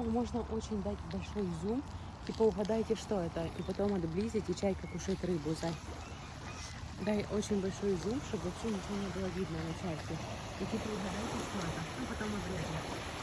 чайкам можно очень дать большой зум. Типа угадайте, что это. И потом отблизить, и чайка кушает рыбу. Зай. Дай очень большой зум, чтобы вообще ничего не было видно на чайке. И типа угадайте, что это. Ну, потом обрежем.